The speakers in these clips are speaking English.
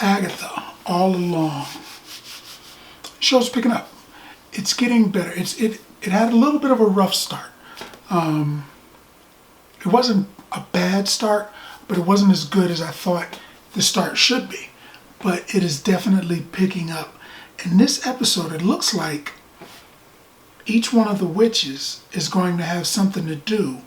Agatha All Along. Show's picking up. It's getting better. It had a little bit of a rough start. It wasn't a bad start, but it wasn't as good as I thought the start should be. But it is definitely picking up. In this episode, it looks like each one of the witches is going to have something to do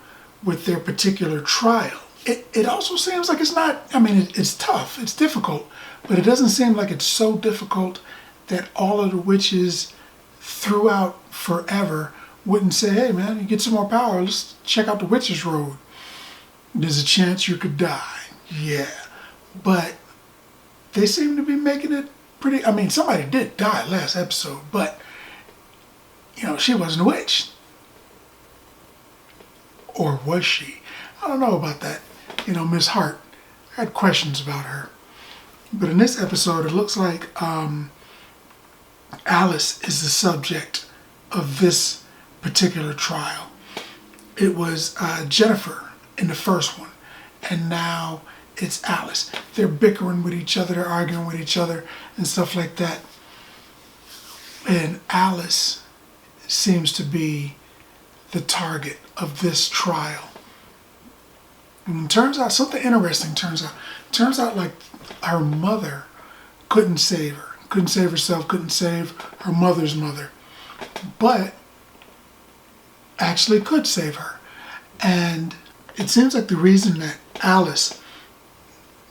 with their particular trial. It also seems like it's not, it's tough, it's difficult, but it doesn't seem like it's so difficult that all of the witches throughout forever wouldn't say, hey man, you get some more power, let's check out the witches road. There's a chance you could die. Yeah. But they seem to be making it pretty, somebody did die last episode, but she wasn't a witch. Or was she? I don't know about that. Miss Hart. I had questions about her. But in this episode, it looks like Alice is the subject of this particular trial. It was Jennifer in the first one, and now it's Alice. They're bickering with each other, they're arguing with each other, and stuff like that. And Alice seems to be the target of this trial. And it turns out, something interesting turns out like her mother couldn't save her. Couldn't save herself, couldn't save her mother's mother. But actually could save her. And it seems like the reason that Alice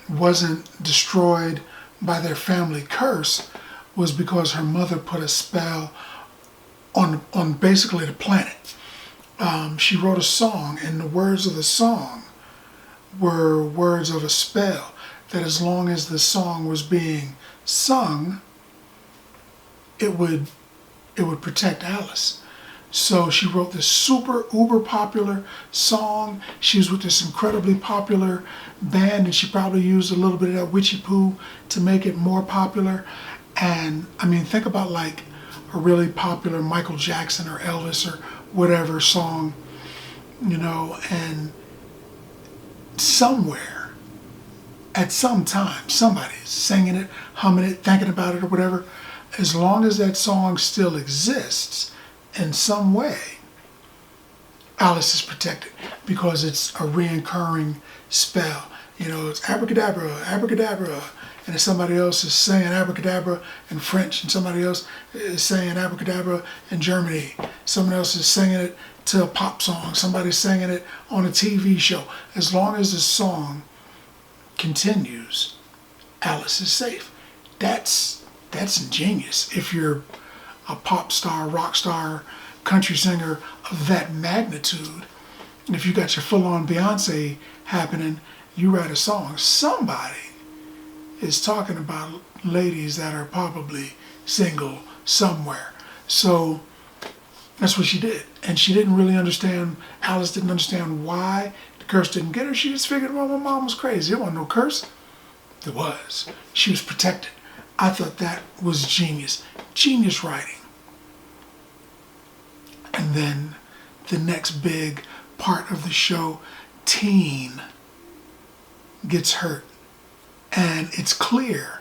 wasn't destroyed by their family curse was because her mother put a spell on basically the planet. She wrote a song, and the words of the song were words of a spell that as long as the song was being sung, it would protect Alice. So she wrote this super uber popular song. She was with this incredibly popular band, and she probably used a little bit of that witchy poo to make it more popular. And think about like a really popular Michael Jackson or Elvis or whatever song, and somewhere, at some time, somebody's singing it, humming it, thinking about it or whatever. As long as that song still exists in some way, Alice is protected because it's a reoccurring spell. It's abracadabra, abracadabra, and if somebody else is saying abracadabra in French, and somebody else is saying abracadabra in Germany, someone else is singing it to a pop song, somebody's singing it on a TV show. As long as the song continues, Alice is safe. That's ingenious. If you're a pop star, rock star, country singer of that magnitude, and if you got your full-on Beyonce happening, you write a song, somebody is talking about ladies that are probably single somewhere. So that's what she did. And she didn't really understand, Alice didn't understand why the curse didn't get her. She just figured, well, my mom was crazy. There wasn't no curse. There was. She was protected. I thought that was genius. Genius writing. And then the next big part of the show, Teen gets hurt. And it's clear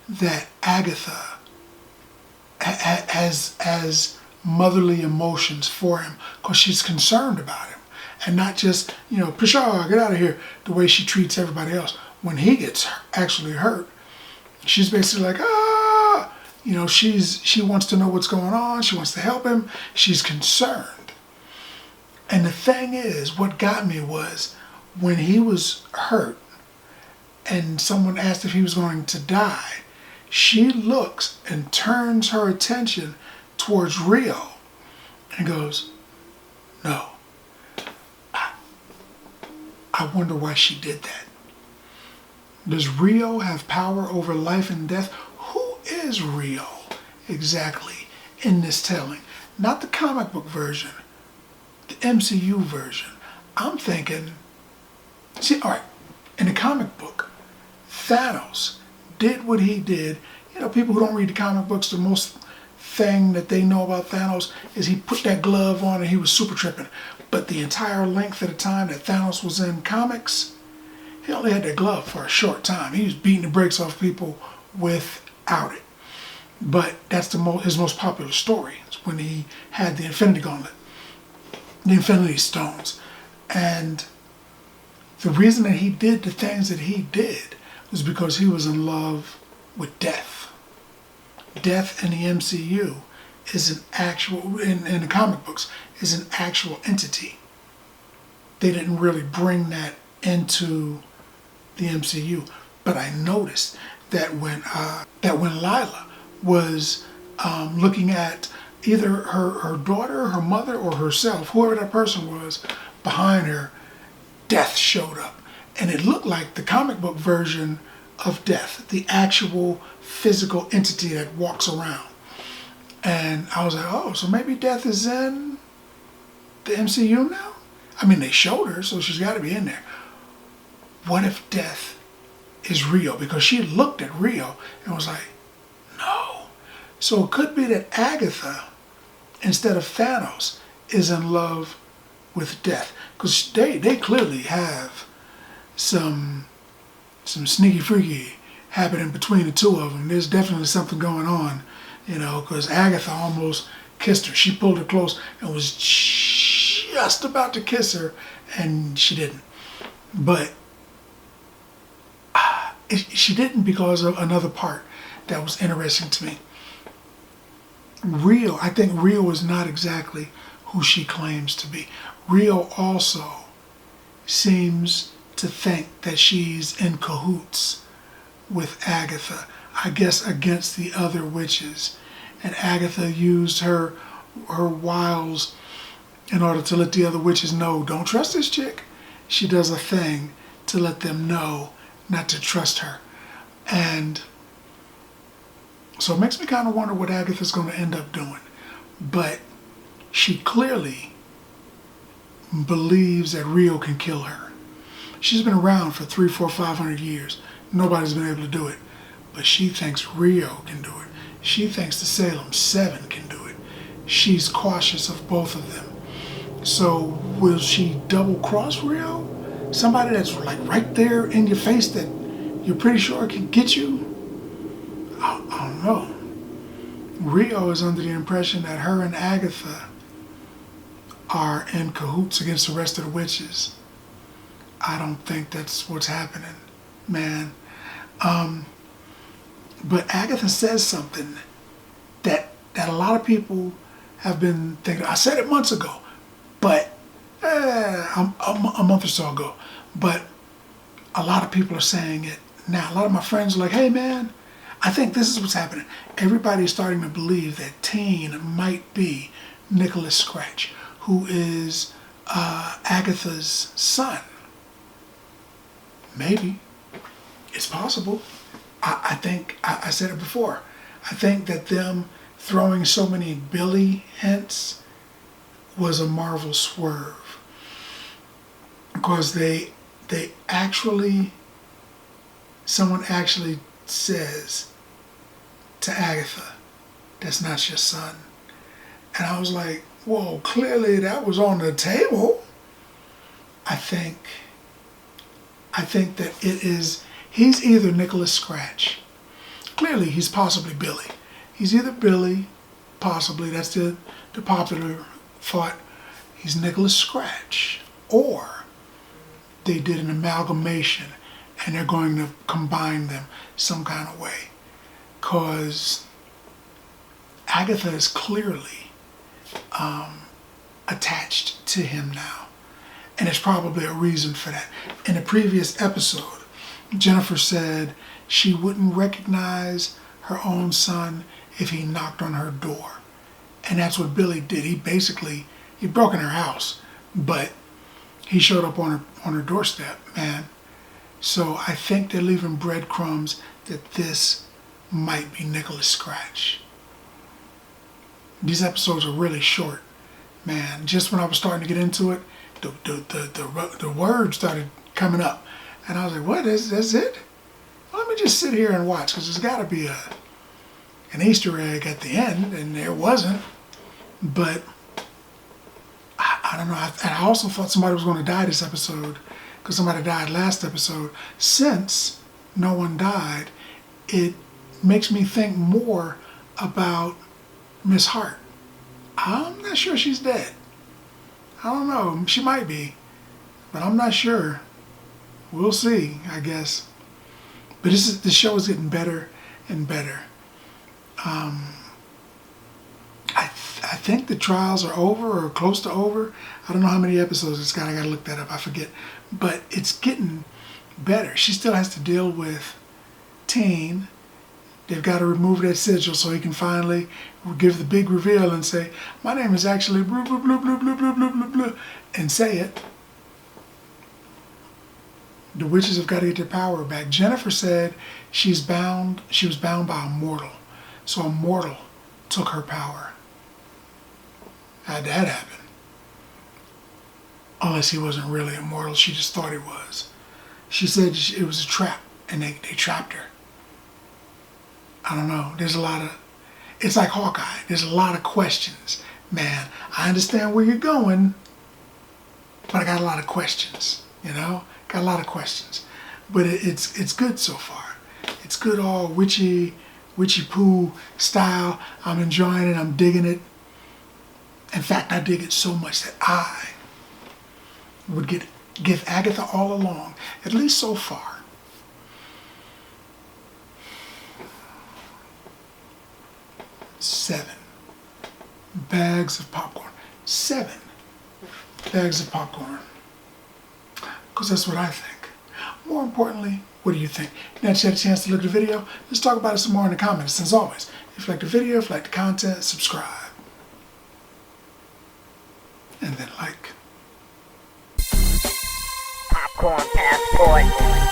that Agatha has motherly emotions for him because she's concerned about him. And not just, Pshaw, get out of here, the way she treats everybody else. When he gets actually hurt, she's basically like, she wants to know what's going on. She wants to help him. She's concerned. And the thing is, what got me was when he was hurt and someone asked if he was going to die, she looks and turns her attention towards Rio and goes, no. I wonder why she did that. Does Rio have power over life and death? Who is Rio exactly in this telling? Not the comic book version, the MCU version. I'm thinking, all right, in the comic book, Thanos did what he did. People who don't read the comic books, the most thing that they know about Thanos is he put that glove on and he was super tripping. But the entire length of the time that Thanos was in comics, he only had that glove for a short time. He was beating the brakes off people without it. But that's his most popular story. It's when he had the Infinity Gauntlet, the Infinity Stones. And the reason that he did the things that he did was because he was in love with death. Death in the MCU is an actual, in the comic books, is an actual entity. They didn't really bring that into the MCU. But I noticed that when Lila was looking at either her daughter, her mother, or herself, whoever that person was behind her, death showed up. And it looked like the comic book version of death, the actual physical entity that walks around. And I was like, oh, so maybe death is in the MCU now? I mean, they showed her, so she's got to be in there. What if death is Rio? Because she looked at Rio and was like, no. So it could be that Agatha, instead of Thanos, is in love with death. Because they clearly have some sneaky freaky happening between the two of them. There's definitely something going on, because Agatha almost kissed her. She pulled her close and was just about to kiss her, and she didn't. But she didn't because of another part that was interesting to me. I think Rio is not exactly who she claims to be. Rio also seems to think that she's in cahoots with Agatha, I guess against the other witches. And Agatha used her wiles in order to let the other witches know, don't trust this chick. She does a thing to let them know not to trust her. And so it makes me kind of wonder what Agatha's going to end up doing. But she clearly believes that Rio can kill her. She's been around for 300, 400, 500 years. Nobody's been able to do it. But she thinks Rio can do it. She thinks the Salem 7 can do it. She's cautious of both of them. So will she double cross Rio? Somebody that's like right there in your face that you're pretty sure can get you? I don't know. Rio is under the impression that her and Agatha are in cahoots against the rest of the witches. I don't think that's what's happening, man. But Agatha says something that a lot of people have been thinking. I said it months ago, but a month or so ago. But a lot of people are saying it now. A lot of my friends are like, hey man, I think this is what's happening. Everybody's starting to believe that Teen might be Nicholas Scratch, who is Agatha's son. Maybe. It's possible. I think, I said it before, I think that them throwing so many Billy hints was a Marvel swerve. Because someone actually says to Agatha, that's not your son. And I was like, whoa, clearly that was on the table. I think that he's either Nicholas Scratch. Clearly he's possibly Billy. He's either Billy, possibly, that's the popular thought, he's Nicholas Scratch. Or they did an amalgamation and they're going to combine them some kind of way. Because Agatha is clearly attached to him now. And there's probably a reason for that. In a previous episode, Jennifer said she wouldn't recognize her own son if he knocked on her door. And that's what Billy did. He broke in her house, but he showed up on her doorstep, man. So I think they're leaving breadcrumbs that this might be Nicholas Scratch. These episodes are really short, man. Just when I was starting to get into it, the words started coming up. And I was like, what, that's it? Well, let me just sit here and watch, because there's got to be an Easter egg at the end, and there wasn't. But I don't know. I also thought somebody was going to die this episode, because somebody died last episode. Since no one died, it makes me think more about Miss Hart. I'm not sure she's dead. I don't know. She might be, but I'm not sure. We'll see, I guess. But the show is getting better and better. I think the trials are over or close to over. I don't know how many episodes it's got. I gotta look that up. I forget. But it's getting better. She still has to deal with Teen. They've got to remove that sigil so he can finally give the big reveal and say, my name is actually blah, blah, blah, blah, blah, blah, blah, blah, blah, and say it. The witches have got to get their power back. Jennifer said she was bound by a mortal. So a mortal took her power. How'd that happen? Unless he wasn't really immortal, she just thought he was. She said it was a trap, and they trapped her. I don't know. It's like Hawkeye. There's a lot of questions. Man, I understand where you're going, but I got a lot of questions, Got a lot of questions. But it's good so far. It's good, all witchy poo style. I'm enjoying it. I'm digging it. In fact, I dig it so much that I would give Agatha All Along, at least so far, 7 bags of popcorn. 7 bags of popcorn. Because that's what I think. More importantly, what do you think? Now that you had a chance to look at the video, let's talk about it some more in the comments. As always, if you like the video, if you like the content, subscribe. And then like. Popcorn passport.